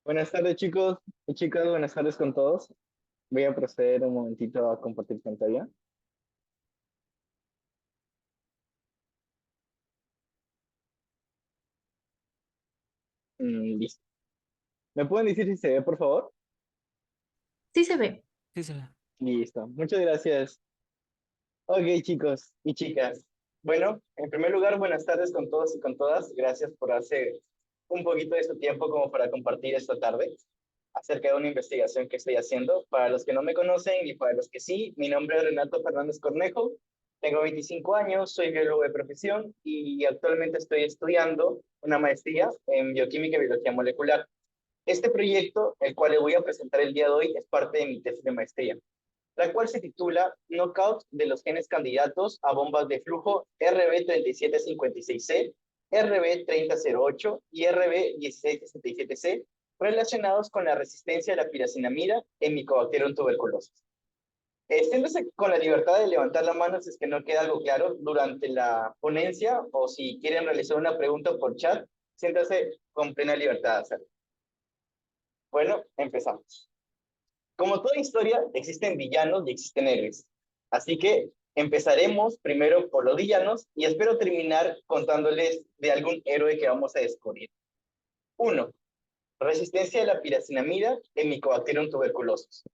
Buenas tardes, chicos y chicas, buenas tardes con todos. Voy a proceder un momentito a compartir pantalla. Listo. ¿Me pueden decir si se ve, por favor? Sí se ve. Sí, se ve. Listo. Muchas gracias. Ok, chicos y chicas. Bueno, en primer lugar, buenas tardes con todos y con todas. Gracias por hacer un poquito de su tiempo como para compartir esta tarde acerca de una investigación que estoy haciendo. Para los que no me conocen y para los que sí, mi nombre es Renato Fernández Cornejo. Tengo 25 años, soy biólogo de profesión y actualmente estoy estudiando una maestría en bioquímica y biología molecular. Este proyecto, el cual le voy a presentar el día de hoy, es parte de mi tesis de maestría, la cual se titula Knockout de los genes candidatos a bombas de flujo RB3756C, RB3008 y RB1667C, relacionados con la resistencia a la piracinamida en Mycobacterium tuberculosis. Siéntese con la libertad de levantar la mano si es que no queda algo claro durante la ponencia, o si quieren realizar una pregunta por chat, siéntase con plena libertad de hacerlo. Bueno, empezamos. Como toda historia, existen villanos y existen héroes. Así que empezaremos primero por los villanos y espero terminar contándoles de algún héroe que vamos a descubrir. Uno, resistencia a la piracinamida en Mycobacterium tuberculosis.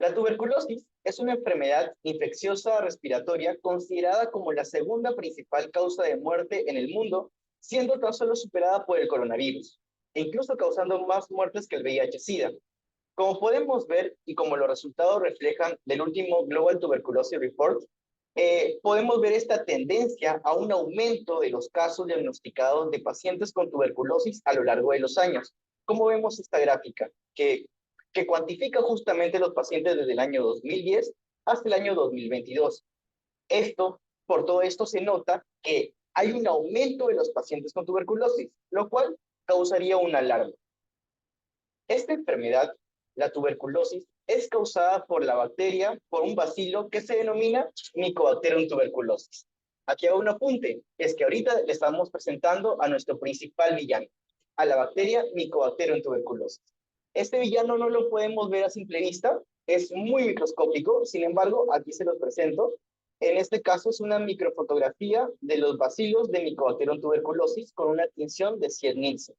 La tuberculosis es una enfermedad infecciosa respiratoria considerada como la segunda principal causa de muerte en el mundo, siendo tan solo superada por el coronavirus, e incluso causando más muertes que el VIH-Sida. Como podemos ver y como los resultados reflejan del último Global Tuberculosis Report, podemos ver esta tendencia a un aumento de los casos diagnosticados de pacientes con tuberculosis a lo largo de los años. Como vemos esta gráfica, que cuantifica justamente los pacientes desde el año 2010 hasta el año 2022. Por todo esto se nota que hay un aumento de los pacientes con tuberculosis, lo cual causaría una alarma. Esta enfermedad, la tuberculosis, es causada por la bacteria, por un bacilo que se denomina Mycobacterium tuberculosis. Aquí hago un apunte, es que ahorita le estamos presentando a nuestro principal villano, a la bacteria Mycobacterium tuberculosis. Este villano no lo podemos ver a simple vista, es muy microscópico, sin embargo, aquí se los presento. En este caso es una microfotografía de los bacilos de Mycobacterium tuberculosis con una tinción de 100 Nielsen.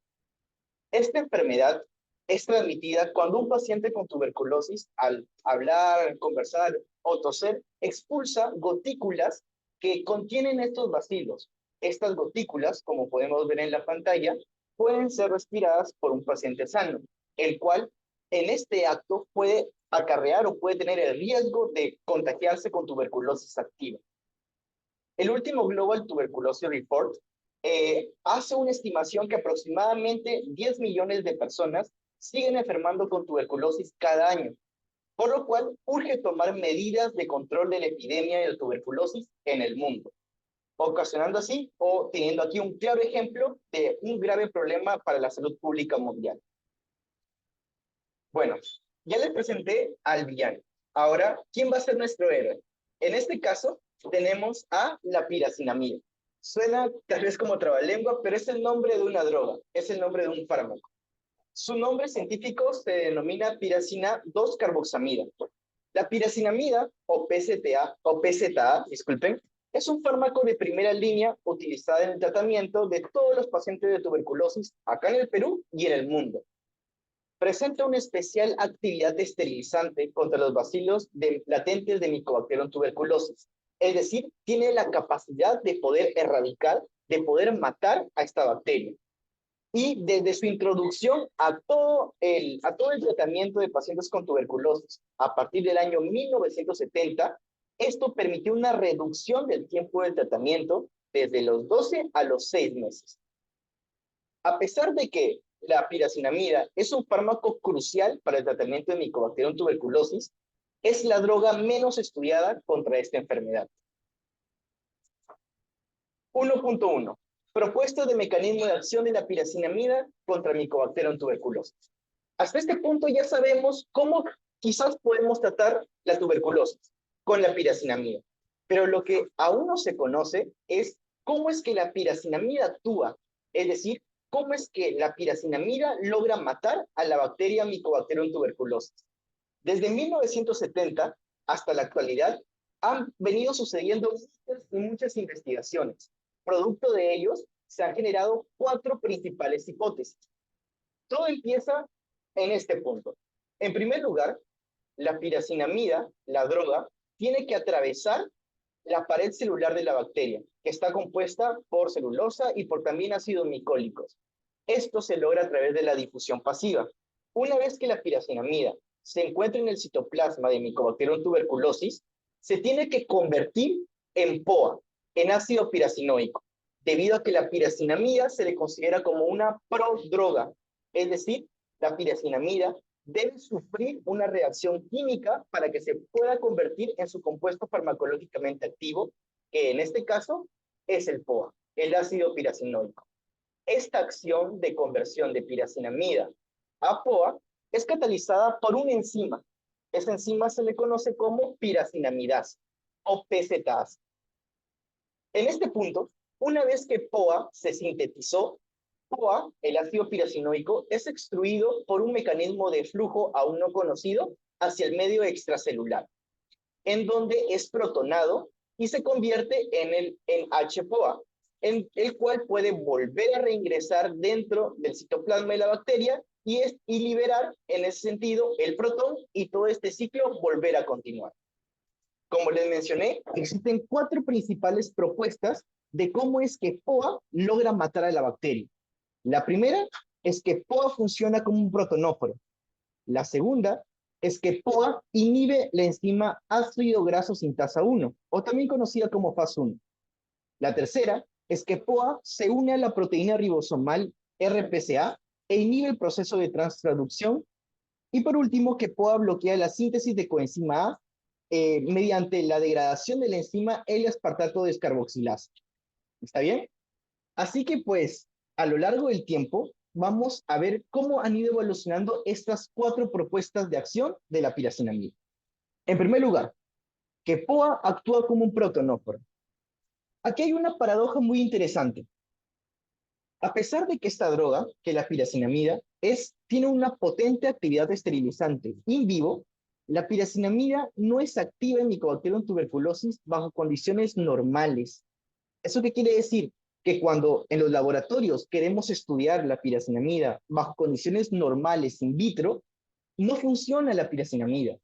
Esta enfermedad es transmitida cuando un paciente con tuberculosis, al hablar, conversar o toser, expulsa gotículas que contienen estos bacilos. Estas gotículas, como podemos ver en la pantalla, pueden ser respiradas por un paciente sano, el cual en este acto puede acarrear o puede tener el riesgo de contagiarse con tuberculosis activa. El último Global Tuberculosis Report hace una estimación que aproximadamente 10 millones de personas siguen enfermando con tuberculosis cada año, por lo cual urge tomar medidas de control de la epidemia de tuberculosis en el mundo, ocasionando así o teniendo aquí un claro ejemplo de un grave problema para la salud pública mundial. Bueno, ya les presenté al villano. Ahora, ¿quién va a ser nuestro héroe? En este caso, tenemos a la piracinamida. Suena tal vez como trabalengua, pero es el nombre de una droga, es el nombre de un fármaco. Su nombre científico se denomina piracina 2-carboxamida. La piracinamida, o PZA, disculpen, es un fármaco de primera línea utilizado en el tratamiento de todos los pacientes de tuberculosis acá en el Perú y en el mundo. Presenta una especial actividad esterilizante contra los bacilos latentes de Mycobacterium tuberculosis. Es decir, tiene la capacidad de poder erradicar, de poder matar a esta bacteria. Y desde su introducción a todo el tratamiento de pacientes con tuberculosis a partir del año 1970, esto permitió una reducción del tiempo del tratamiento desde los 12 a los 6 meses. A pesar de que la piracinamida es un fármaco crucial para el tratamiento de Mycobacterium tuberculosis, es la droga menos estudiada contra esta enfermedad. 1.1. Propuesta de mecanismo de acción de la piracinamida contra Mycobacterium tuberculosis. Hasta este punto ya sabemos cómo quizás podemos tratar la tuberculosis con la piracinamida, pero lo que aún no se conoce es cómo es que la piracinamida actúa, es decir, cómo es que la piracinamida logra matar a la bacteria Mycobacterium tuberculosis. Desde 1970 hasta la actualidad han venido sucediendo muchas investigaciones. Producto de ellos se han generado 4 principales hipótesis. Todo empieza en este punto. En primer lugar, la piracinamida, la droga, tiene que atravesar la pared celular de la bacteria, que está compuesta por celulosa y por también ácidos micólicos. Esto se logra a través de la difusión pasiva. Una vez que la piracinamida se encuentra en el citoplasma de Mycobacterium tuberculosis, se tiene que convertir en POA, en ácido piracinoico, debido a que la piracinamida se le considera como una prodroga, es decir, la piracinamida debe sufrir una reacción química para que se pueda convertir en su compuesto farmacológicamente activo, que en este caso es el POA, el ácido piracinoico. Esta acción de conversión de piracinamida a POA es catalizada por una enzima. Esta enzima se le conoce como piracinamidasa o PZase. En este punto, una vez que POA se sintetizó, POA, el ácido piracinoico, es extruido por un mecanismo de flujo aún no conocido hacia el medio extracelular, en donde es protonado y se convierte en HPOA, en el cual puede volver a reingresar dentro del citoplasma de la bacteria y liberar, en ese sentido, el protón y todo este ciclo volver a continuar. Como les mencioné, existen 4 principales propuestas de cómo es que POA logra matar a la bacteria. La primera es que POA funciona como un protonóforo. La segunda es que POA inhibe la enzima ácido graso sintasa 1, o también conocida como FAS1. La tercera es que POA se une a la proteína ribosomal RPCA e inhibe el proceso de transtraducción. Y por último, que POA bloquea la síntesis de coenzima A mediante la degradación de la enzima L-aspartato descarboxilasa. ¿Está bien? Así que pues, a lo largo del tiempo, vamos a ver cómo han ido evolucionando estas 4 propuestas de acción de la piracinamida. En primer lugar, que POA actúa como un protonóforo. Aquí hay una paradoja muy interesante. A pesar de que esta droga, que la piracinamida, tiene una potente actividad esterilizante in vivo, la piracinamida no es activa en Mycobacterium tuberculosis bajo condiciones normales. ¿Eso qué quiere decir? Que cuando en los laboratorios queremos estudiar la piracinamida bajo condiciones normales in vitro, no funciona la piracinamida.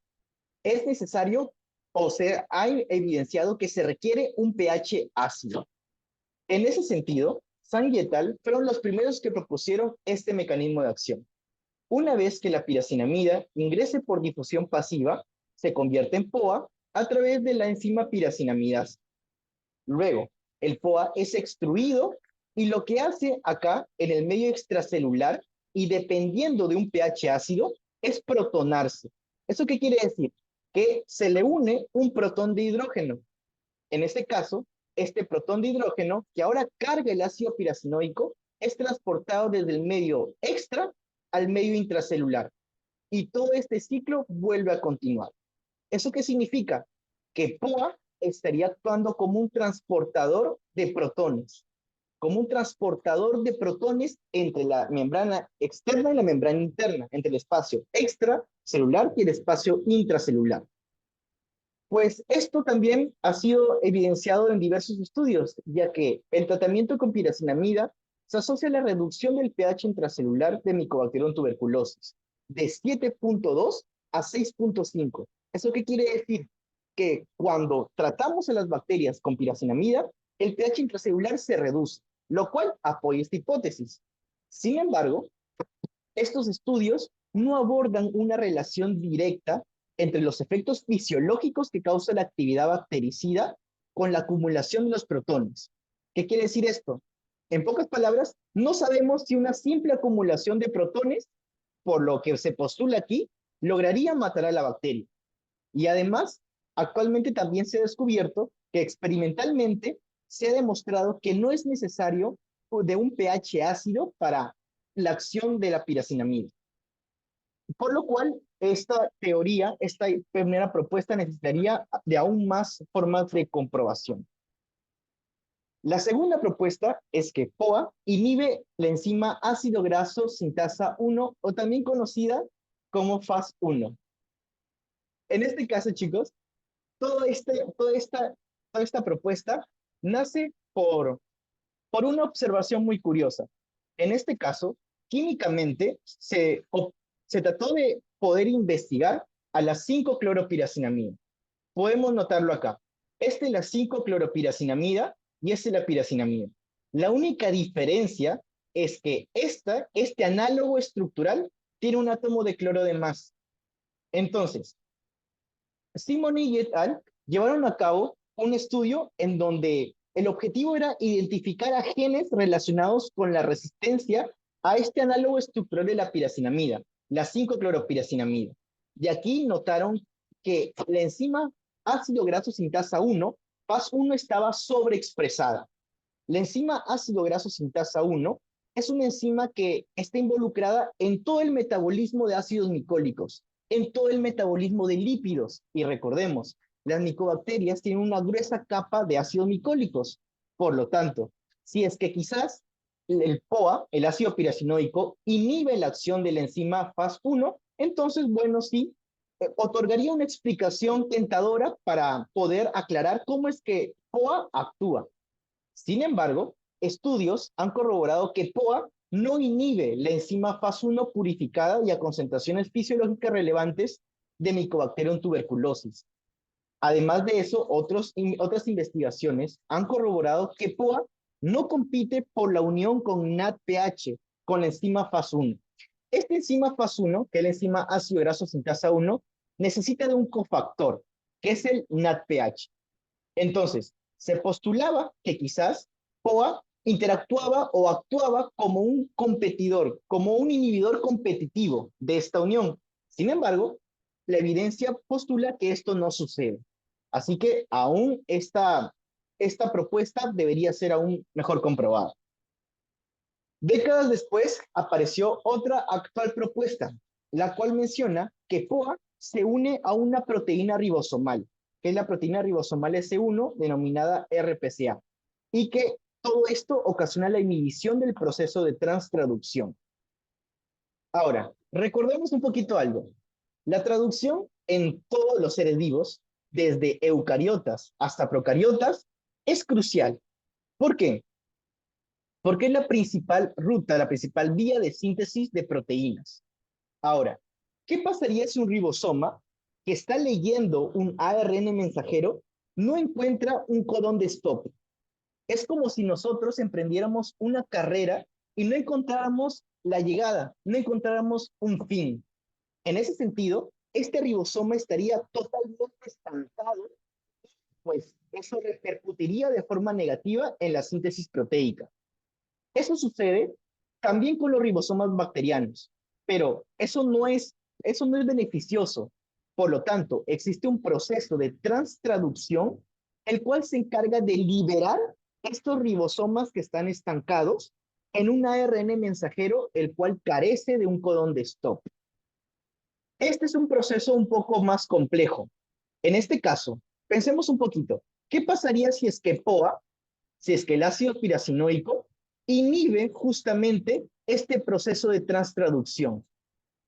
Es necesario, o sea, hay evidenciado que se requiere un pH ácido. En ese sentido, Zhang y al. fueron los primeros que propusieron este mecanismo de acción. Una vez que la piracinamida ingrese por difusión pasiva, se convierte en POA a través de la enzima piracinamidasa. Luego, el POA es extruido y lo que hace acá en el medio extracelular y dependiendo de un pH ácido es protonarse. ¿Eso qué quiere decir? Que se le une un protón de hidrógeno. En este caso, este protón de hidrógeno que ahora carga el ácido piracinoico es transportado desde el medio extra al medio intracelular y todo este ciclo vuelve a continuar. ¿Eso qué significa? Que POA estaría actuando como un transportador de protones, como un transportador de protones entre la membrana externa y la membrana interna, entre el espacio extracelular y el espacio intracelular. Pues esto también ha sido evidenciado en diversos estudios, ya que el tratamiento con piracinamida se asocia a la reducción del pH intracelular de Mycobacterium tuberculosis, de 7.2 a 6.5. ¿Eso qué quiere decir? Que cuando tratamos a las bacterias con piracinamida, el pH intracelular se reduce, lo cual apoya esta hipótesis. Sin embargo, estos estudios no abordan una relación directa entre los efectos fisiológicos que causa la actividad bactericida con la acumulación de los protones. ¿Qué quiere decir esto? En pocas palabras, no sabemos si una simple acumulación de protones, por lo que se postula aquí, lograría matar a la bacteria. Y además, actualmente también se ha descubierto que experimentalmente se ha demostrado que no es necesario de un pH ácido para la acción de la piracinamida. Por lo cual, esta teoría, esta primera propuesta necesitaría de aún más formas de comprobación. La segunda propuesta es que POA inhibe la enzima ácido graso sintasa 1 o también conocida como FAS1. En este caso, chicos, toda esta propuesta nace por una observación muy curiosa. En este caso, químicamente se trató de poder investigar a la 5-cloropiracinamida. Podemos notarlo acá. Esta es la 5-cloropiracinamida y esta es la piracinamida. La única diferencia es que este análogo estructural tiene un átomo de cloro de más. Entonces, Simony y et al. Llevaron a cabo un estudio en donde el objetivo era identificar a genes relacionados con la resistencia a este análogo estructural de la piracinamida, la 5-cloropiracinamida. Y aquí notaron que la enzima ácido graso sintasa 1, FAS1, estaba sobreexpresada. La enzima ácido graso sintasa 1 es una enzima que está involucrada en todo el metabolismo de ácidos micólicos, en todo el metabolismo de lípidos. Y recordemos, las micobacterias tienen una gruesa capa de ácidos micólicos. Por lo tanto, si es que quizás el POA, el ácido piracinoico, inhibe la acción de la enzima FAS1, entonces, bueno, sí, otorgaría una explicación tentadora para poder aclarar cómo es que POA actúa. Sin embargo, estudios han corroborado que POA no inhibe la enzima FAS1 purificada y a concentraciones fisiológicas relevantes de Mycobacterium tuberculosis. Además de eso, otras investigaciones han corroborado que POA no compite por la unión con NADPH, con la enzima FAS1. Esta enzima FAS1, que es la enzima ácido graso sintasa 1, necesita de un cofactor, que es el NADPH. Entonces, se postulaba que quizás POA interactuaba o actuaba como un competidor, como un inhibidor competitivo de esta unión. Sin embargo, la evidencia postula que esto no sucede. Así que aún esta propuesta debería ser aún mejor comprobada. Décadas después apareció otra actual propuesta, la cual menciona que POA se une a una proteína ribosomal, que es la proteína ribosomal S1 denominada RPCA, y que todo esto ocasiona la inhibición del proceso de transtraducción. Ahora, recordemos un poquito algo. La traducción en todos los seres vivos, desde eucariotas hasta procariotas, es crucial. ¿Por qué? Porque es la principal ruta, la principal vía de síntesis de proteínas. Ahora, ¿qué pasaría si un ribosoma que está leyendo un ARN mensajero no encuentra un codón de stop? Es como si nosotros emprendiéramos una carrera y no encontráramos la llegada, no encontráramos un fin. En ese sentido, este ribosoma estaría totalmente estancado, pues eso repercutiría de forma negativa en la síntesis proteica. Eso sucede también con los ribosomas bacterianos, pero eso no es beneficioso. Por lo tanto, existe un proceso de transtraducción, el cual se encarga de liberar estos ribosomas que están estancados en un ARN mensajero, el cual carece de un codón de stop. Este es un proceso un poco más complejo. En este caso, pensemos un poquito, ¿qué pasaría si es que POA, si es que el ácido piracinoico inhibe justamente este proceso de transtraducción?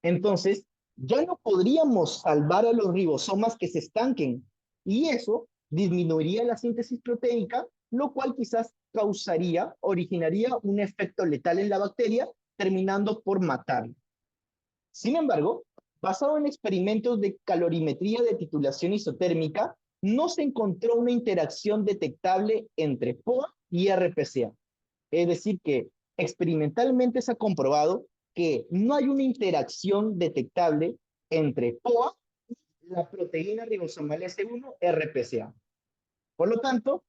Entonces, ya no podríamos salvar a los ribosomas que se estanquen y eso disminuiría la síntesis proteica, lo cual quizás originaría un efecto letal en la bacteria, terminando por matarla. Sin embargo, basado en experimentos de calorimetría de titulación isotérmica, no se encontró una interacción detectable entre POA y RPCA. Es decir, que experimentalmente se ha comprobado que no hay una interacción detectable entre POA y la proteína ribosomal S1 RPCA. Por lo tanto,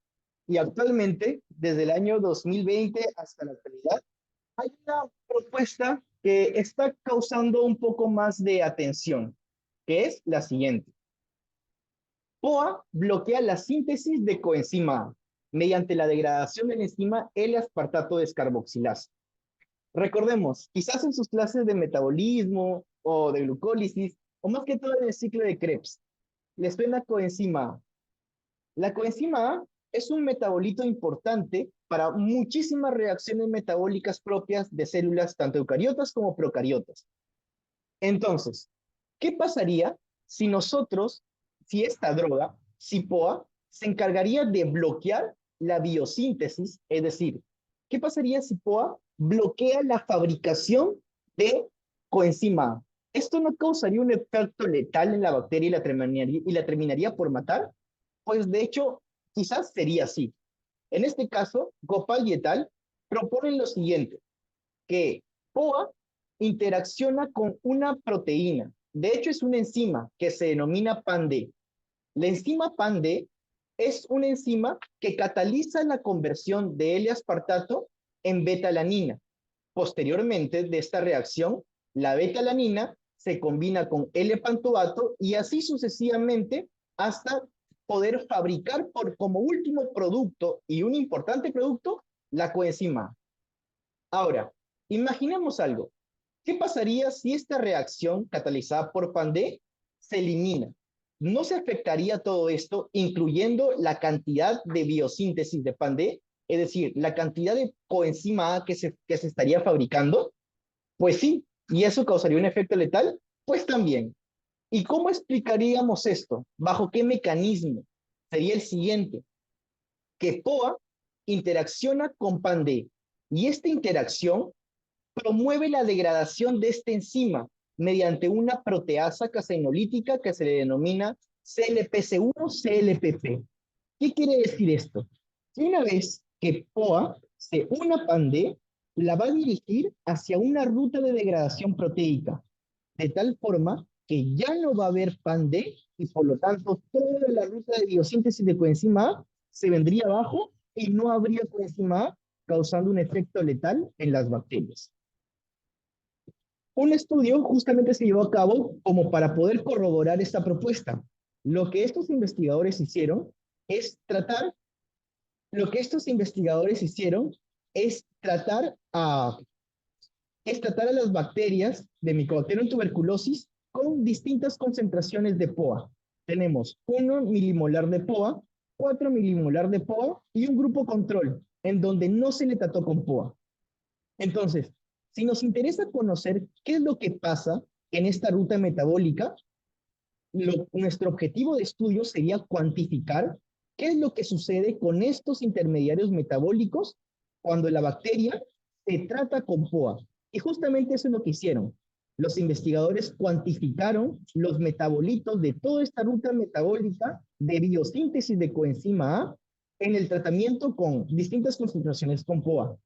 y actualmente, desde el año 2020 hasta la actualidad, hay una propuesta que está causando un poco más de atención, que es la siguiente. POA bloquea la síntesis de coenzima A mediante la degradación de la enzima L-aspartato descarboxilasa. Recordemos, quizás en sus clases de metabolismo o de glucólisis, o más que todo en el ciclo de Krebs, les suena coenzima A. La coenzima A es un metabolito importante para muchísimas reacciones metabólicas propias de células tanto eucariotas como procariotas. Entonces, ¿qué pasaría si nosotros, si esta droga, CIPOA, se encargaría de bloquear la biosíntesis? Es decir, ¿qué pasaría si CIPOA bloquea la fabricación de coenzima A? ¿Esto no causaría un efecto letal en la bacteria y la terminaría por matar? Pues de hecho, quizás sería así. En este caso, Gopal y et al. Proponen lo siguiente, que POA interacciona con una proteína. De hecho, es una enzima que se denomina PAN-D. La enzima PAN-D es una enzima que cataliza la conversión de L-aspartato en beta-alanina. Posteriormente de esta reacción, la beta-alanina se combina con L-pantoato y así sucesivamente hasta poder fabricar como último producto y un importante producto la coenzima A. Ahora, imaginemos algo. ¿Qué pasaría si esta reacción catalizada por PAN-D se elimina? ¿No se afectaría todo esto, incluyendo la cantidad de biosíntesis de PAN-D? Es decir, la cantidad de coenzima A que se estaría fabricando. Pues sí, ¿y eso causaría un efecto letal? Pues también. ¿Y cómo explicaríamos esto? ¿Bajo qué mecanismo? Sería el siguiente, que POA interacciona con PAN-D y esta interacción promueve la degradación de esta enzima mediante una proteasa casenolítica que se le denomina CLPC1-CLPP. ¿Qué quiere decir esto? Que una vez que POA se una a PAN-D, la va a dirigir hacia una ruta de degradación proteica, de tal forma que ya no va a haber PAN-D y por lo tanto toda la ruta de biosíntesis de coenzima A se vendría abajo y no habría coenzima A causando un efecto letal en las bacterias. Un estudio justamente se llevó a cabo como para poder corroborar esta propuesta. Lo que estos investigadores hicieron es tratar lo que estos investigadores hicieron es tratar a, es tratar a las bacterias de Mycobacterium tuberculosis con distintas concentraciones de POA. Tenemos 1 milimolar de POA, 4 milimolar de POA y un grupo control en donde no se le trató con POA. Entonces, si nos interesa conocer qué es lo que pasa en esta ruta metabólica, nuestro objetivo de estudio sería cuantificar qué es lo que sucede con estos intermediarios metabólicos cuando la bacteria se trata con POA. Y justamente eso es lo que hicieron. Los investigadores cuantificaron los metabolitos de toda esta ruta metabólica de biosíntesis de coenzima A en el tratamiento con distintas concentraciones con POA.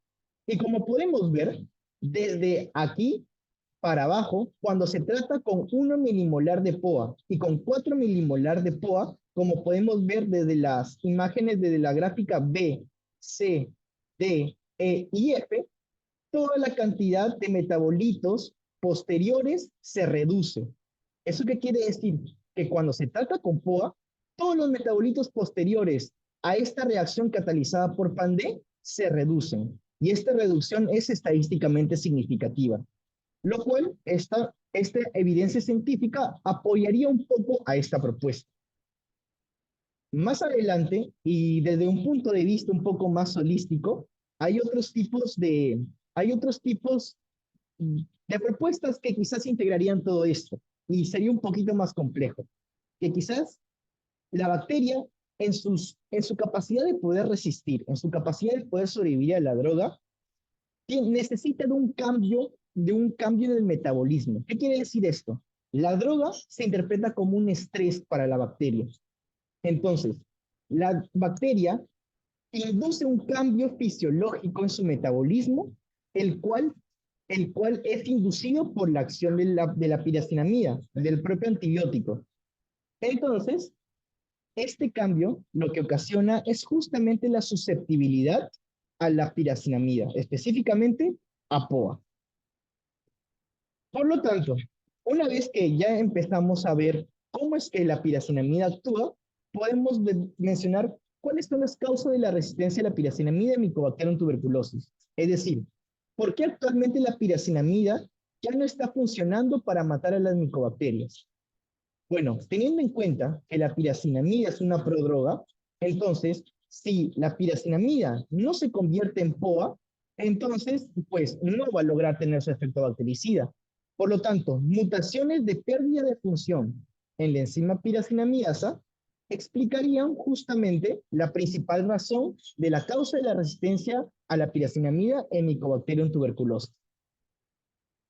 Y como podemos ver, desde aquí para abajo, cuando se trata con 1 milimolar de POA y con 4 milimolar de POA, como podemos ver desde las imágenes de la gráfica B, C, D, E y F, toda la cantidad de metabolitos posteriores se reduce. ¿Eso qué quiere decir? Que cuando se trata con POA, todos los metabolitos posteriores a esta reacción catalizada por PAN-D se reducen. Y esta reducción es estadísticamente significativa, lo cual esta evidencia científica apoyaría un poco a esta propuesta. Más adelante, y desde un punto de vista un poco más holístico, hay otros tipos de propuestas que quizás integrarían todo esto, y sería un poquito más complejo, que quizás la bacteria en su capacidad de poder resistir, en su capacidad de poder sobrevivir a la droga, necesita de un cambio en el metabolismo. ¿Qué quiere decir esto? La droga se interpreta como un estrés para la bacteria. Entonces, la bacteria induce un cambio fisiológico en su metabolismo, el cual, el cual es inducido por la acción de la piracinamida, del propio antibiótico. Entonces, este cambio lo que ocasiona es justamente la susceptibilidad a la piracinamida, específicamente a POA. Por lo tanto, una vez que ya empezamos a ver cómo es que la piracinamida actúa, podemos mencionar cuáles son las causas de la resistencia a la piracinamida en Mycobacterium tuberculosis. Es decir, ¿por qué actualmente la piracinamida ya no está funcionando para matar a las micobacterias? Bueno, teniendo en cuenta que la piracinamida es una prodroga, entonces si la piracinamida no se convierte en POA, entonces, pues, no va a lograr tener su efecto bactericida. Por lo tanto, mutaciones de pérdida de función en la enzima piracinamidasa explicarían justamente la principal razón de la causa de la resistencia a la piracinamida en Mycobacterium tuberculosis.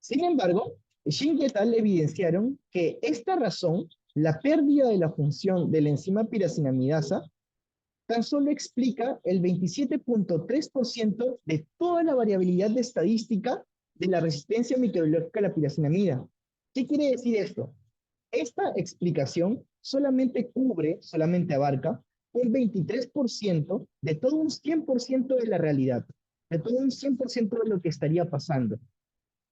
Sin embargo, Shin et al. Evidenciaron que esta razón, la pérdida de la función de la enzima piracinamidasa, tan solo explica el 27.3% de toda la variabilidad de estadística de la resistencia microbiológica a la piracinamida. ¿Qué quiere decir esto? Esta explicación solamente abarca un 23% de todo un 100% de la realidad, de todo un 100% de lo que estaría pasando.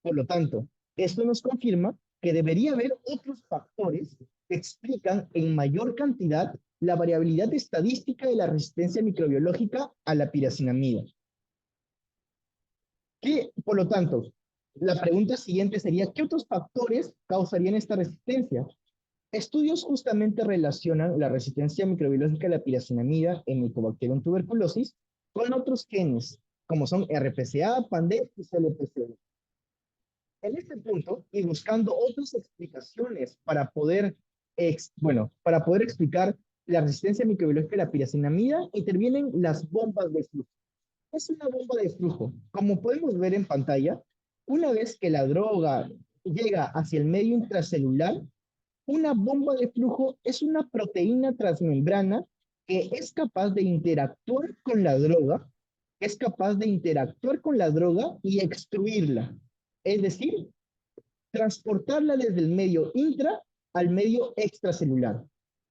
Por lo tanto, esto nos confirma que debería haber otros factores que explican en mayor cantidad la variabilidad estadística de la resistencia microbiológica a la piracinamida. Por lo tanto, la pregunta siguiente sería, ¿qué otros factores causarían esta resistencia? Estudios justamente relacionan la resistencia microbiológica a la piracinamida en Mycobacterium tuberculosis con otros genes, como son RPCA, PANDES y CLPC. En este punto, y buscando otras explicaciones para poder explicar la resistencia microbiológica a la piracinamida, intervienen las bombas de flujo. Es una bomba de flujo. Como podemos ver en pantalla, una vez que la droga llega hacia el medio intracelular, una bomba de flujo es una proteína transmembrana que es capaz de interactuar con la droga, y extruirla. Es decir, transportarla desde el medio intra al medio extracelular.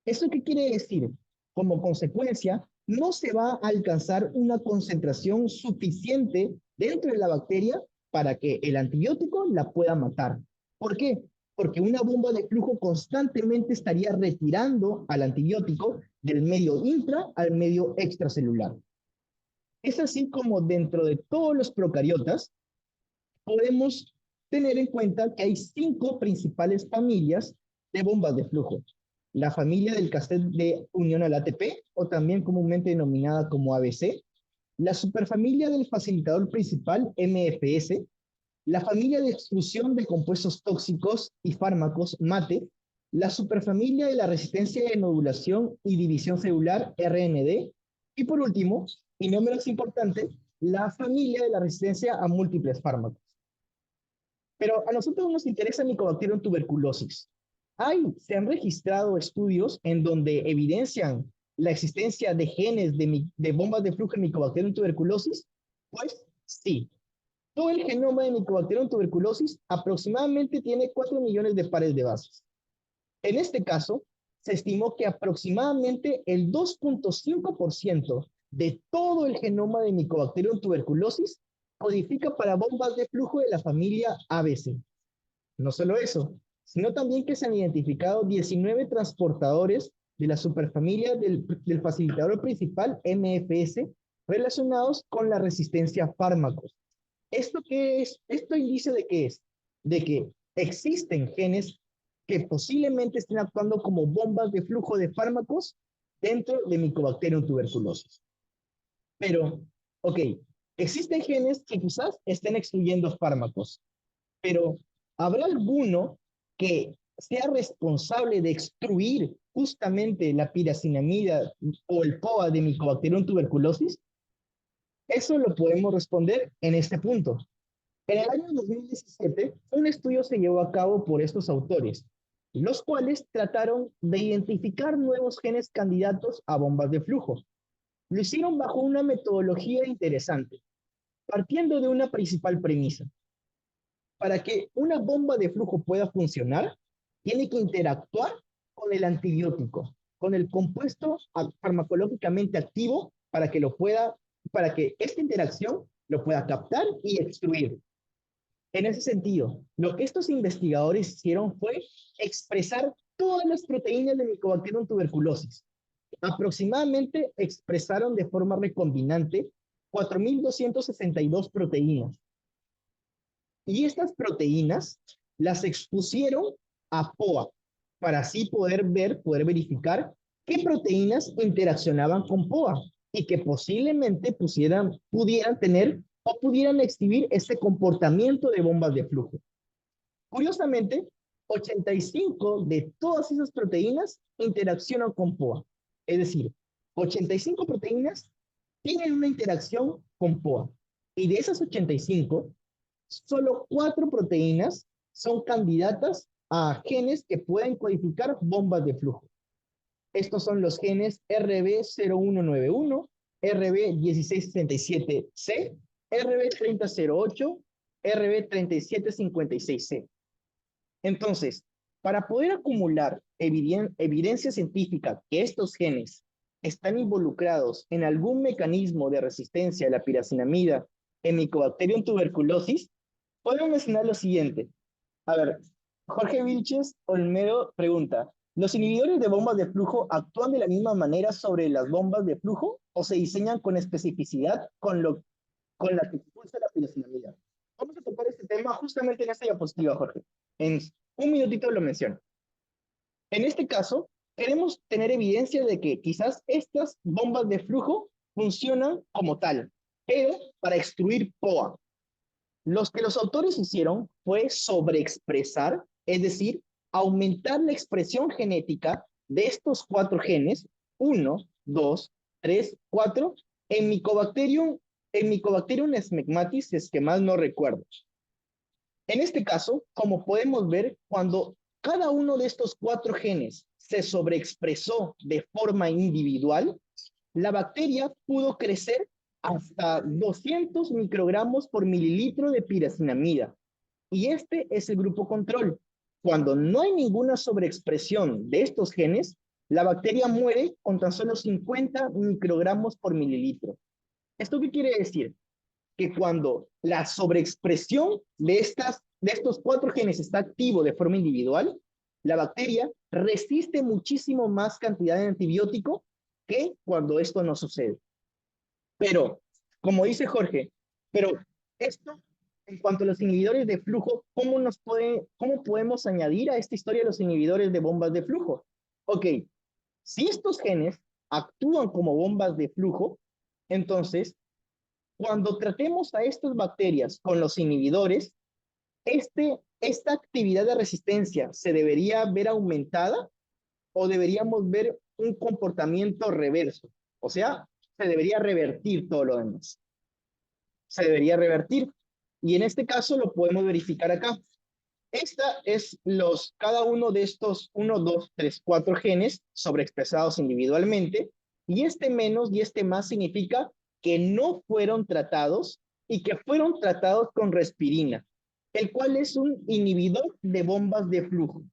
¿Eso qué quiere decir? Como consecuencia, no se va a alcanzar una concentración suficiente dentro de la bacteria para que el antibiótico la pueda matar. ¿Por qué? Porque una bomba de flujo constantemente estaría retirando al antibiótico del medio intra al medio extracelular. Es así como dentro de todos los procariotas podemos tener en cuenta que hay 5 principales familias de bombas de flujo. La familia del cassette de unión al ATP, o también comúnmente denominada como ABC, la superfamilia del facilitador principal MFS, la familia de extrusión de compuestos tóxicos y fármacos MATE, la superfamilia de la resistencia de nodulación y división celular RND, y por último, y no menos importante, la familia de la resistencia a múltiples fármacos. Pero a nosotros nos interesa Mycobacterium tuberculosis. Se han registrado estudios en donde evidencian la existencia de genes de bombas de flujo en Mycobacterium tuberculosis. Pues sí, todo el genoma de Mycobacterium tuberculosis aproximadamente tiene 4 millones de pares de bases. En este caso, se estimó que aproximadamente el 2.5% de todo el genoma de Mycobacterium tuberculosis codifica para bombas de flujo de la familia ABC. No solo eso, sino también que se han identificado 19 transportadores de la superfamilia del facilitador principal MFS relacionados con la resistencia a fármacos. ¿Esto qué es? ¿Esto indicia de qué es? De que existen genes que posiblemente estén actuando como bombas de flujo de fármacos dentro de Mycobacterium tuberculosis. Pero, ok, existen genes que quizás estén excluyendo fármacos, pero ¿habrá alguno que sea responsable de extruir justamente la piracinamida o el POA de Mycobacterium tuberculosis? Eso lo podemos responder en este punto. En el año 2017, un estudio se llevó a cabo por estos autores, los cuales trataron de identificar nuevos genes candidatos a bombas de flujo. Lo hicieron bajo una metodología interesante, partiendo de una principal premisa. Para que una bomba de flujo pueda funcionar, tiene que interactuar con el antibiótico, con el compuesto farmacológicamente activo para que esta interacción lo pueda captar y extruir. En ese sentido, lo que estos investigadores hicieron fue expresar todas las proteínas de Mycobacterium tuberculosis. Aproximadamente expresaron de forma recombinante 4.262 proteínas. Y estas proteínas las expusieron a POA para así poder verificar qué proteínas interaccionaban con POA. y que posiblemente pudieran tener o pudieran exhibir este comportamiento de bombas de flujo. Curiosamente, 85 de todas esas proteínas interaccionan con POA. Es decir, 85 proteínas tienen una interacción con POA. Y de esas 85, solo 4 proteínas son candidatas a genes que pueden codificar bombas de flujo. Estos son los genes RB0191, RB1667C, RB3008, RB3756C. Entonces, para poder acumular evidencia científica que estos genes están involucrados en algún mecanismo de resistencia a la piracinamida en Mycobacterium tuberculosis, podemos mencionar lo siguiente. A ver, Jorge Vilches Olmedo pregunta, ¿los inhibidores de bombas de flujo actúan de la misma manera sobre las bombas de flujo o se diseñan con especificidad con la que expulsa la piracinamida? Vamos a tocar este tema justamente en esta diapositiva, Jorge. En un minutito lo menciono. En este caso, queremos tener evidencia de que quizás estas bombas de flujo funcionan como tal, pero para extruir POA. Los que los autores hicieron fue sobreexpresar, es decir, aumentar la expresión genética de estos 4 genes, 1, 2, 3, 4, en Mycobacterium smegmatis, si es que mal no recuerdo. En este caso, como podemos ver, cuando cada uno de estos 4 genes se sobreexpresó de forma individual, la bacteria pudo crecer hasta 200 microgramos por mililitro de piracinamida. Y este es el grupo control. Cuando no hay ninguna sobreexpresión de estos genes, la bacteria muere con tan solo 50 microgramos por mililitro. ¿Esto qué quiere decir? Que cuando la sobreexpresión de estos 4 genes está activo de forma individual, la bacteria resiste muchísimo más cantidad de antibiótico que cuando esto no sucede. Pero, como dice Jorge, pero esto, en cuanto a los inhibidores de flujo, ¿cómo podemos añadir a esta historia los inhibidores de bombas de flujo? Ok, si estos genes actúan como bombas de flujo, entonces cuando tratemos a estas bacterias con los inhibidores, esta actividad de resistencia se debería ver aumentada o deberíamos ver un comportamiento reverso. O sea, se debería revertir todo lo demás. Se debería revertir. Y en este caso lo podemos verificar acá. Esta es cada uno de estos 1, 2, 3, 4 genes sobreexpresados individualmente. Y este menos y este más significa que no fueron tratados y que fueron tratados con respirina, el cual es un inhibidor de bombas de flujo.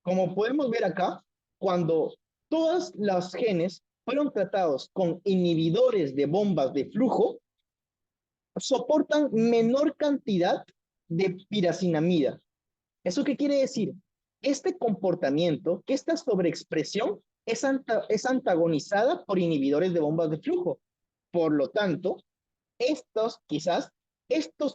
Como podemos ver acá, cuando todos los genes fueron tratados con inhibidores de bombas de flujo, soportan menor cantidad de piracinamida. ¿Eso qué quiere decir? Este comportamiento, que esta sobreexpresión es antagonizada por inhibidores de bombas de flujo. Por lo tanto, estos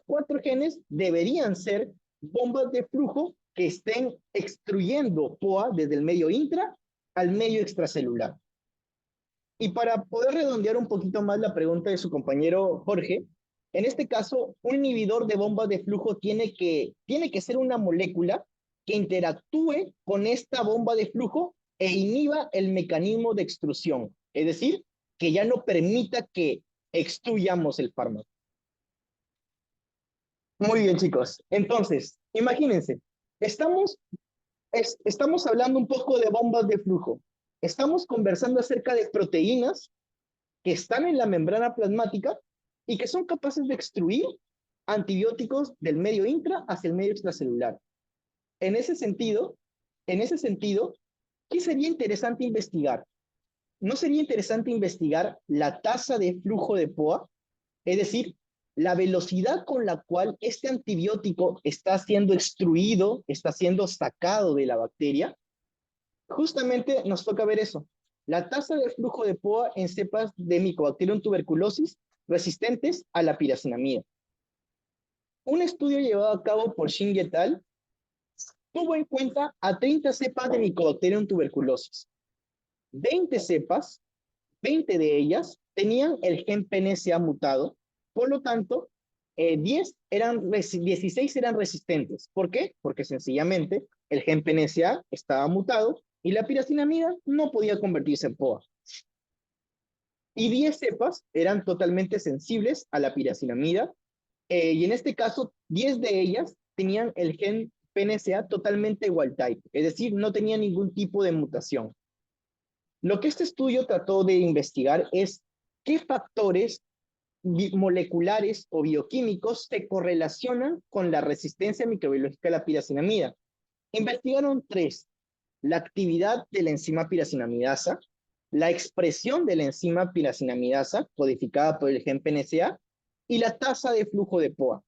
4 genes deberían ser bombas de flujo que estén extruyendo POA desde el medio intra al medio extracelular. Y para poder redondear un poquito más la pregunta de su compañero Jorge, en este caso, un inhibidor de bombas de flujo tiene que ser una molécula que interactúe con esta bomba de flujo e inhiba el mecanismo de extrusión, es decir, que ya no permita que extruyamos el fármaco. Muy bien, chicos. Entonces, imagínense, estamos hablando un poco de bombas de flujo. Estamos conversando acerca de proteínas que están en la membrana plasmática y que son capaces de extruir antibióticos del medio intra hacia el medio extracelular. En ese sentido, ¿qué sería interesante investigar? ¿No sería interesante investigar la tasa de flujo de POA? Es decir, la velocidad con la cual este antibiótico está siendo extruido, está siendo sacado de la bacteria. Justamente nos toca ver eso. La tasa de flujo de POA en cepas de Mycobacterium tuberculosis resistentes a la piracinamida. Un estudio llevado a cabo por Shin et al. Tuvo en cuenta a 30 cepas de Mycobacterium tuberculosis. 20 cepas 20 de ellas tenían el gen PNCA mutado, por lo tanto, 16 eran resistentes. ¿Por qué? Porque sencillamente el gen PNCA estaba mutado y la piracinamida no podía convertirse en POA. Y 10 cepas eran totalmente sensibles a la piracinamida, y en este caso 10 de ellas tenían el gen PNCA totalmente wild type, es decir, no tenía ningún tipo de mutación. Lo que este estudio trató de investigar es qué factores moleculares o bioquímicos se correlacionan con la resistencia microbiológica a la piracinamida. Investigaron 3: la actividad de la enzima piracinamidasa, la expresión de la enzima piracinamidasa codificada por el gen PNCA y la tasa de flujo de POA.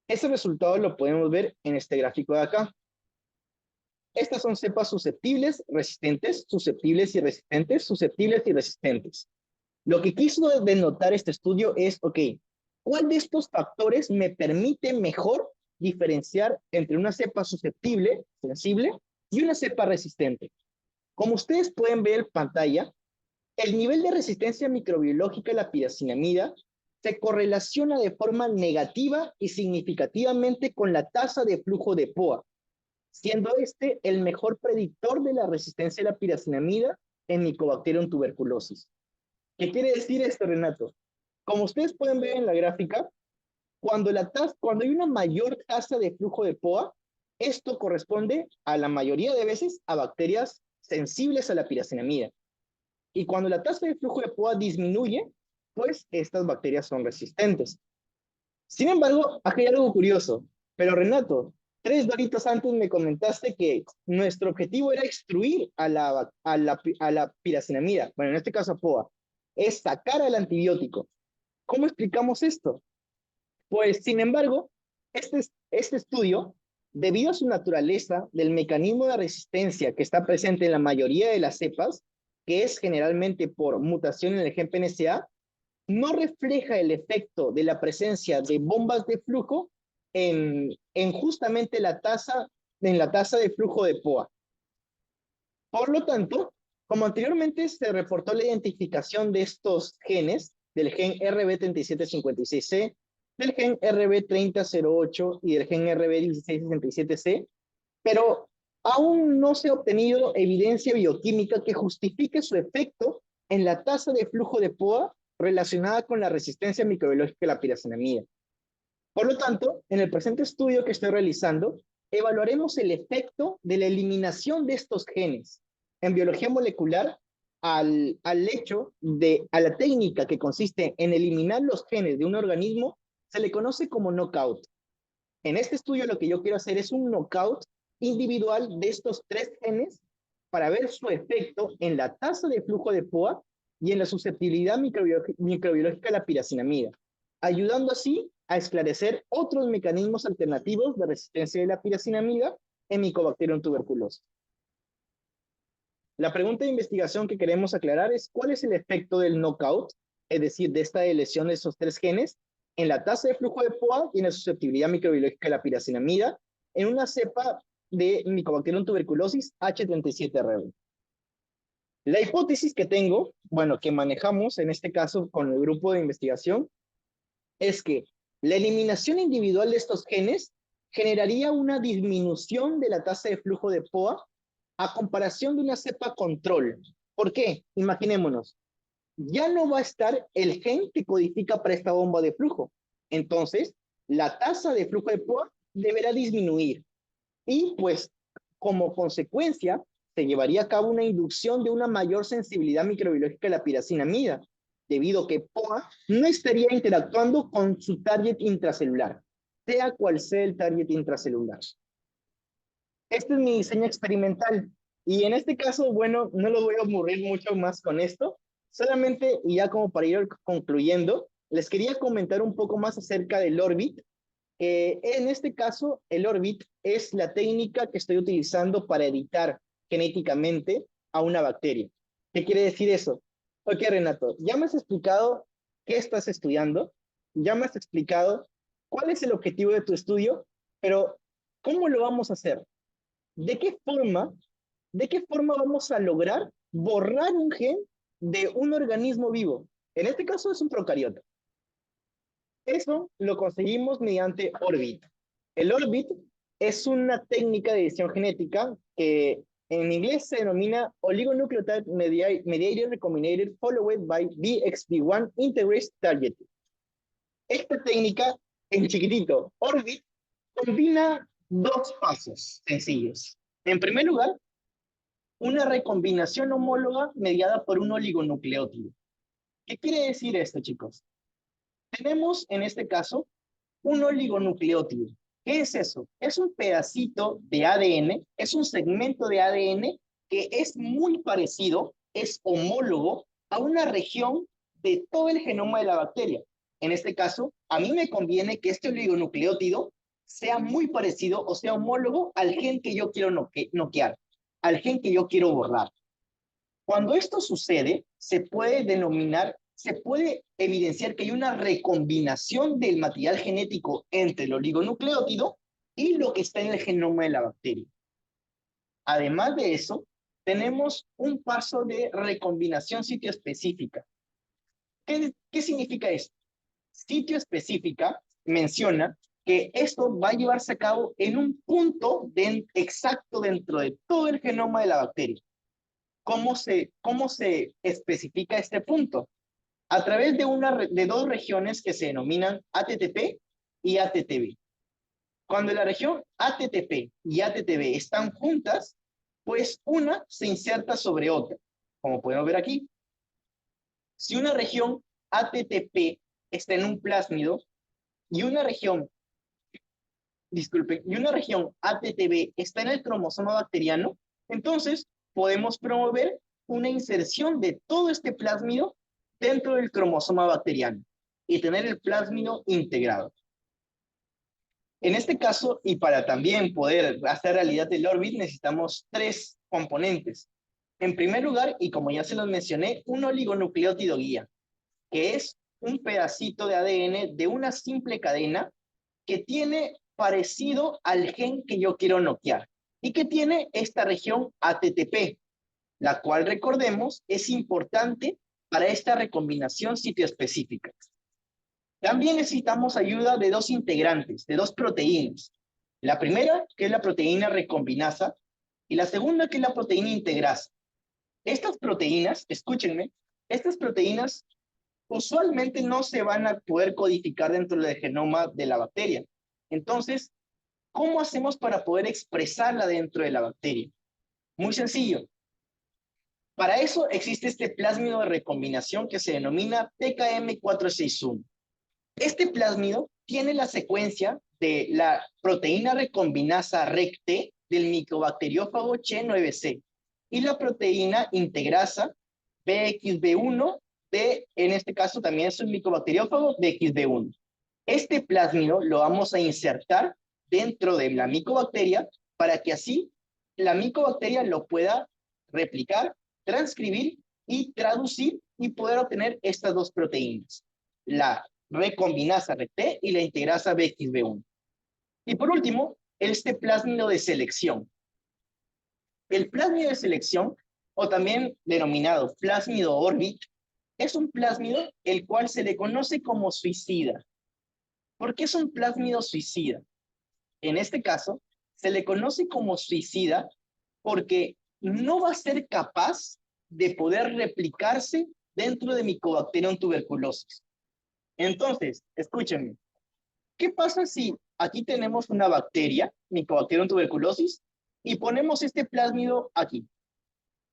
Ese resultado lo podemos ver en este gráfico de acá. Estas son cepas susceptibles, resistentes, susceptibles y resistentes, susceptibles y resistentes. Lo que quiso denotar este estudio es, ok, ¿cuál de estos factores me permite mejor diferenciar entre una cepa susceptible, sensible, y una cepa resistente? Como ustedes pueden ver en pantalla, el nivel de resistencia microbiológica a la piracinamida se correlaciona de forma negativa y significativamente con la tasa de flujo de POA, siendo este el mejor predictor de la resistencia a la piracinamida en Mycobacterium tuberculosis. ¿Qué quiere decir esto, Renato? Como ustedes pueden ver en la gráfica, cuando hay una mayor tasa de flujo de POA, esto corresponde a la mayoría de veces a bacterias sensibles a la piracinamida. Y cuando la tasa de flujo de POA disminuye, pues estas bacterias son resistentes. Sin embargo, aquí hay algo curioso. Pero Renato, 3 doritos antes me comentaste que nuestro objetivo era extruir a la piracinamida, bueno, en este caso a POA, es sacar al antibiótico. ¿Cómo explicamos esto? Pues, sin embargo, este estudio, debido a su naturaleza del mecanismo de resistencia que está presente en la mayoría de las cepas, que es generalmente por mutación en el gen PNCA, no refleja el efecto de la presencia de bombas de flujo en justamente en la tasa de flujo de POA. Por lo tanto, como anteriormente se reportó la identificación de estos genes, del gen RB3756C, del gen RB3008 y del gen RB1667C, pero aún no se ha obtenido evidencia bioquímica que justifique su efecto en la tasa de flujo de POA relacionada con la resistencia microbiológica a la piracinamida. Por lo tanto, en el presente estudio que estoy realizando, evaluaremos el efecto de la eliminación de estos genes en biología molecular a la técnica que consiste en eliminar los genes de un organismo, se le conoce como knockout. En este estudio lo que yo quiero hacer es un knockout individual de estos 3 genes para ver su efecto en la tasa de flujo de POA y en la susceptibilidad microbiológica a la piracinamida, ayudando así a esclarecer otros mecanismos alternativos de resistencia de la piracinamida en Mycobacterium tuberculosis. La pregunta de investigación que queremos aclarar es ¿cuál es el efecto del knockout, es decir, de esta lesión de esos 3 genes, en la tasa de flujo de POA y en la susceptibilidad microbiológica de la piracinamida en una cepa de Mycobacterium tuberculosis H37RB? La hipótesis que tengo, bueno, que manejamos en este caso con el grupo de investigación, es que la eliminación individual de estos genes generaría una disminución de la tasa de flujo de POA a comparación de una cepa control. ¿Por qué? Imaginémonos, ya no va a estar el gen que codifica para esta bomba de flujo. Entonces, la tasa de flujo de POA deberá disminuir. Y pues, como consecuencia, se llevaría a cabo una inducción de una mayor sensibilidad microbiológica a la piracinamida, debido a que POA no estaría interactuando con su target intracelular, sea cual sea el target intracelular. Este es mi diseño experimental. Y en este caso, bueno, no lo voy a aburrir mucho más con esto. Solamente, y ya como para ir concluyendo, les quería comentar un poco más acerca del Orbit. En este caso, el Orbit es la técnica que estoy utilizando para editar genéticamente a una bacteria. ¿Qué quiere decir eso? Ok, Renato, ya me has explicado qué estás estudiando, ya me has explicado cuál es el objetivo de tu estudio, pero ¿cómo lo vamos a hacer? ¿De qué forma vamos a lograr borrar un gen de un organismo vivo. En este caso es un procariota. Eso lo conseguimos mediante ORBIT. El ORBIT es una técnica de edición genética que en inglés se denomina Oligonucleotide Mediated Recombinated Followed by BXB1 Integrase Targeting. Esta técnica, en chiquitito, ORBIT, combina dos pasos sencillos. En primer lugar, una recombinación homóloga mediada por un oligonucleótido. ¿Qué quiere decir esto, chicos? Tenemos, en este caso, un oligonucleótido. ¿Qué es eso? Es un pedacito de ADN, es un segmento de ADN que es muy parecido, es homólogo a una región de todo el genoma de la bacteria. En este caso, a mí me conviene que este oligonucleótido sea muy parecido o sea homólogo al gen que yo quiero noquear, al gen que yo quiero borrar. Cuando esto sucede, se puede evidenciar que hay una recombinación del material genético entre el oligonucleótido y lo que está en el genoma de la bacteria. Además de eso, tenemos un paso de recombinación sitio específica. ¿Qué significa esto? Sitio específica menciona que esto va a llevarse a cabo en un punto exacto dentro de todo el genoma de la bacteria. ¿Cómo se especifica este punto? A través de dos regiones que se denominan ATTP y ATTB. Cuando la región ATTP y ATTB están juntas, pues una se inserta sobre otra, como podemos ver aquí. Si una región ATTP está en un plásmido y una región, y una región ATTB está en el cromosoma bacteriano, entonces podemos promover una inserción de todo este plásmido dentro del cromosoma bacteriano y tener el plásmido integrado. En este caso, y para también poder hacer realidad el ORBIT, necesitamos tres componentes. En primer lugar, y como ya se los mencioné, un oligonucleótido guía, que es un pedacito de ADN de una simple cadena que tiene parecido al gen que yo quiero noquear y que tiene esta región ATTP, la cual, recordemos, es importante para esta recombinación sitioespecífica. También necesitamos ayuda de dos integrantes, de dos proteínas. La primera, que es la proteína recombinasa, y la segunda, que es la proteína integrasa. Estas proteínas, escúchenme, estas proteínas usualmente no se van a poder codificar dentro del genoma de la bacteria. Entonces, ¿cómo hacemos para poder expresarla dentro de la bacteria? Muy sencillo. Para eso existe este plásmido de recombinación que se denomina PKM461. Este plásmido tiene la secuencia de la proteína recombinasa RECT del micobacteriófago C9c y la proteína integrasa BXB1 en este caso también es un micobacteriófago BXB1. Este plásmido lo vamos a insertar dentro de la micobacteria para que así la micobacteria lo pueda replicar, transcribir y traducir y poder obtener estas dos proteínas, la recombinasa RT y la integrasa BXB1. Y por último, este plásmido de selección. El plásmido de selección, o también denominado plásmido ORBIT, es un plásmido el cual se le conoce como suicida. ¿Por qué es un plásmido suicida? En este caso, se le conoce como suicida porque no va a ser capaz de poder replicarse dentro de Mycobacterium tuberculosis. Entonces, escúchenme, ¿qué pasa si aquí tenemos una bacteria, Mycobacterium tuberculosis, y ponemos este plásmido aquí?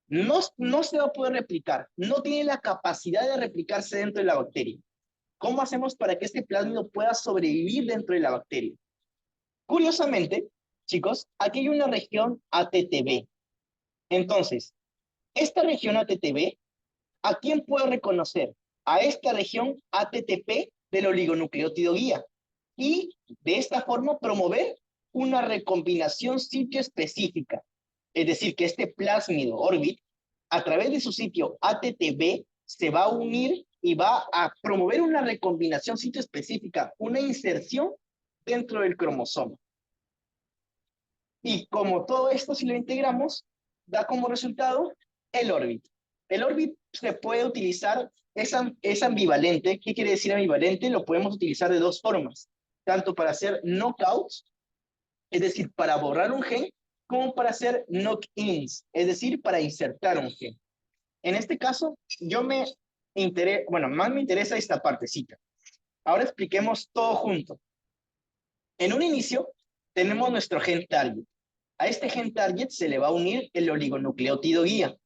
No se va a poder replicar, no tiene la capacidad de replicarse dentro de la bacteria. ¿Cómo hacemos para que este plásmido pueda sobrevivir dentro de la bacteria? Curiosamente, chicos, aquí hay una región ATTB. Entonces, esta región ATTB, ¿a quién puede reconocer? A esta región ATTP del oligonucleótido guía. Y de esta forma promover una recombinación sitio específica. Es decir, que este plásmido ORBIT, a través de su sitio ATTB, se va a unir y va a promover una recombinación sitio específica, una inserción dentro del cromosoma. Y como todo esto, si lo integramos, da como resultado el ORBIT. El ORBIT se puede utilizar, es ambivalente. ¿Qué quiere decir ambivalente? Lo podemos utilizar de dos formas, tanto para hacer knockouts, es decir, para borrar un gen, como para hacer knock-ins, es decir, para insertar un gen. En este caso, más me interesa esta partecita. Ahora expliquemos todo junto. En un inicio, tenemos nuestro gen target. A este gen target se le va a unir el oligonucleótido guía.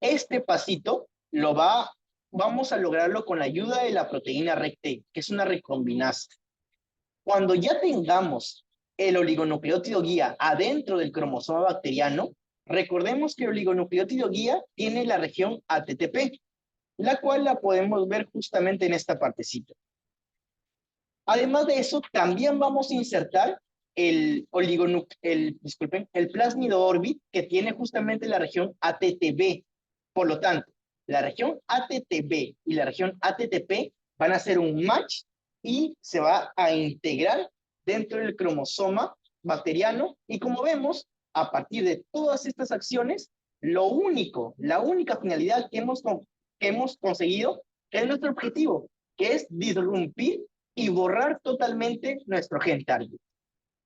Este pasito vamos a lograrlo con la ayuda de la proteína RECT, que es una recombinasa. Cuando ya tengamos el oligonucleótido guía adentro del cromosoma bacteriano, recordemos que el oligonucleótido guía tiene la región ATTP, la cual la podemos ver justamente en esta partecita. Además de eso, también vamos a insertar el plásmido orbit, que tiene justamente la región ATTB. Por lo tanto, la región ATTB y la región ATTP van a hacer un match y se va a integrar dentro del cromosoma bacteriano. Y como vemos, a partir de todas estas acciones, la única finalidad que hemos conseguido es nuestro objetivo, que es disrumpir y borrar totalmente nuestro gen target.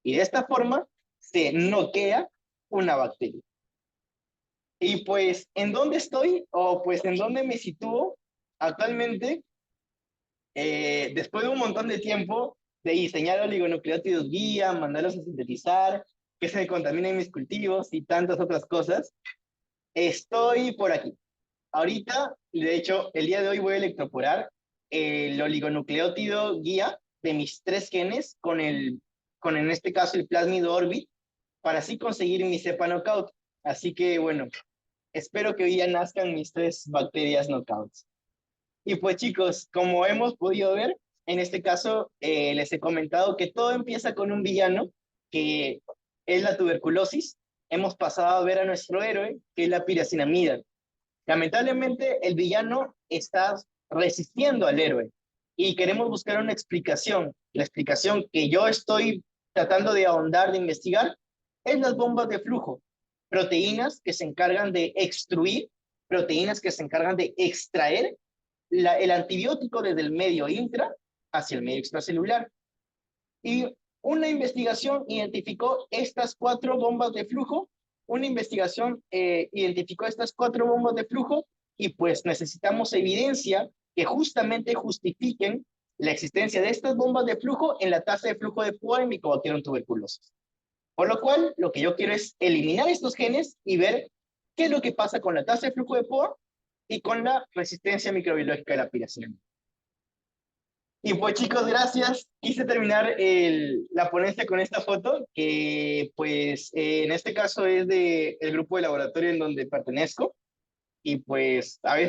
Y de esta forma se noquea una bacteria. Y pues, ¿en dónde estoy? O pues, ¿en dónde me sitúo actualmente? Después de un montón de tiempo de diseñar oligonucleótidos guía, mandarlos a sintetizar, que se me contaminen mis cultivos y tantas otras cosas, estoy por aquí. Ahorita, de hecho, el día de hoy voy a electroporar el oligonucleótido guía de mis 3 genes con en este caso el plásmido orbit, para así conseguir mi cepa knockout. Así que bueno, espero que hoy ya nazcan mis 3 bacterias knockouts. Y pues chicos, como hemos podido ver, en este caso les he comentado que todo empieza con un villano, que es la tuberculosis. Hemos pasado a ver a nuestro héroe, que es la piracinamida. Lamentablemente, el villano está resistiendo al héroe y queremos buscar una explicación. La explicación que yo estoy tratando de ahondar, de investigar, es las bombas de flujo. Proteínas que se encargan de extruir, proteínas que se encargan de extraer el antibiótico desde el medio intra hacia el medio extracelular. Y una investigación identificó estas 4 bombas de flujo. Una investigación identificó estas 4 bombas de flujo y pues necesitamos evidencia que justamente justifiquen la existencia de estas bombas de flujo en la tasa de flujo de POA en Mycobacterium tuberculosis. Por lo cual, lo que yo quiero es eliminar estos genes y ver qué es lo que pasa con la tasa de flujo de POA y con la resistencia microbiológica de la piracina. Y pues chicos, gracias. Quise terminar la ponencia con esta foto, que pues en este caso es del grupo de laboratorio en donde pertenezco. Y pues a veces